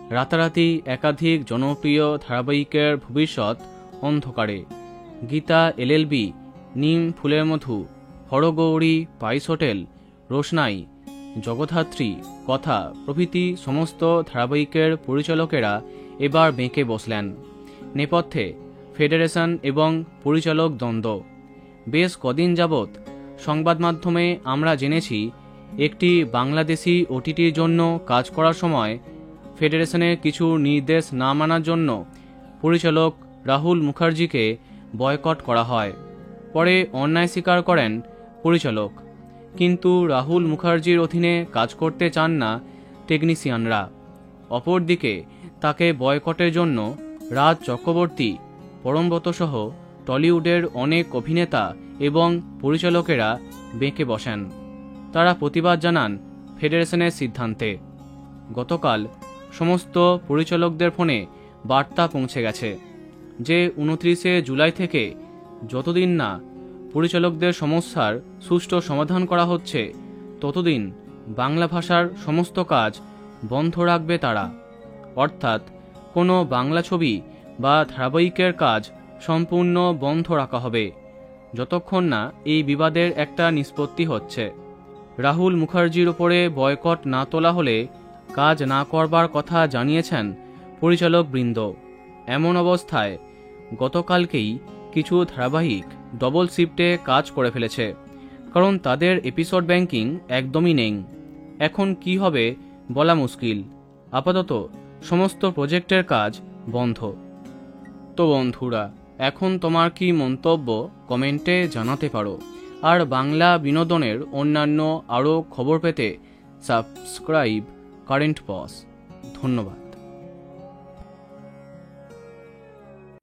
রাতারাতি একাধিক জনপ্রিয় ধারাবাহিকের ভবিষ্যৎ অন্ধকারে। গীতা এলএলবি, নিম ফুলের মধু, হরগৌরী, পাইস হোটেল, রোশনাই, জগদ্ধাত্রী, কথা প্রভৃতি সমস্ত ধারাবাহিকের পরিচালকেরা এবার বেঁকে বসলেন। নেপথ্যে ফেডারেশন এবং পরিচালক দ্বন্দ্ব। বেশ কদিন যাবৎ সংবাদ মাধ্যমে আমরা জেনেছি, একটি বাংলাদেশি ওটিটির জন্য কাজ করার সময় ফেডারেশনের কিছু নির্দেশ না মানার জন্য পরিচালক রাহুল মুখার্জিকে বয়কট করা হয়। পরে অন্যায় স্বীকার করেন পরিচালক, কিন্তু রাহুল মুখার্জির অধীনে কাজ করতে চান না টেকনিশিয়ানরা। অপরদিকে তাকে বয়কটের জন্য রাজ চক্রবর্তী, পরমব্রত সহ টলিউডের অনেক অভিনেতা এবং পরিচালকেরা বেঁকে বসেন। তারা প্রতিবাদ জানান ফেডারেশনের সিদ্ধান্তে। গতকাল সমস্ত পরিচালকদের ফোনে বার্তা পৌঁছে গেছে যে 29শে জুলাই থেকে যতদিন না পরিচালকদের সমস্যার সুষ্ঠু সমাধান করা হচ্ছে, ততদিন বাংলা ভাষার সমস্ত কাজ বন্ধ রাখবে তারা। অর্থাৎ কোনো বাংলা ছবি বা ধারাবাহিকের কাজ সম্পূর্ণ বন্ধ রাখা হবে, যতক্ষণ না এই বিবাদের একটা নিষ্পত্তি হচ্ছে। রাহুল মুখার্জির ওপরে বয়কট না তোলা হলে কাজ না করবার কথা জানিয়েছেন পরিচালক বৃন্দ। এমন অবস্থায় গতকালকেই কিছু ধারাবাহিক ডবল শিফটে কাজ করে ফেলেছে, কারণ তাদের এপিসোড ব্যাংকিং একদমই নেই। এখন কি হবে বলা মুশকিল। আপাতত সমস্ত প্রজেক্টের কাজ বন্ধ। তো বন্ধুরা, এখন তোমার কি মন্তব্য কমেন্টে জানাতে পারো। আর বাংলা বিনোদনের অন্যান্য আরও খবর পেতে সাবস্ক্রাইব কারেন্ট পজ। ধন্যবাদ।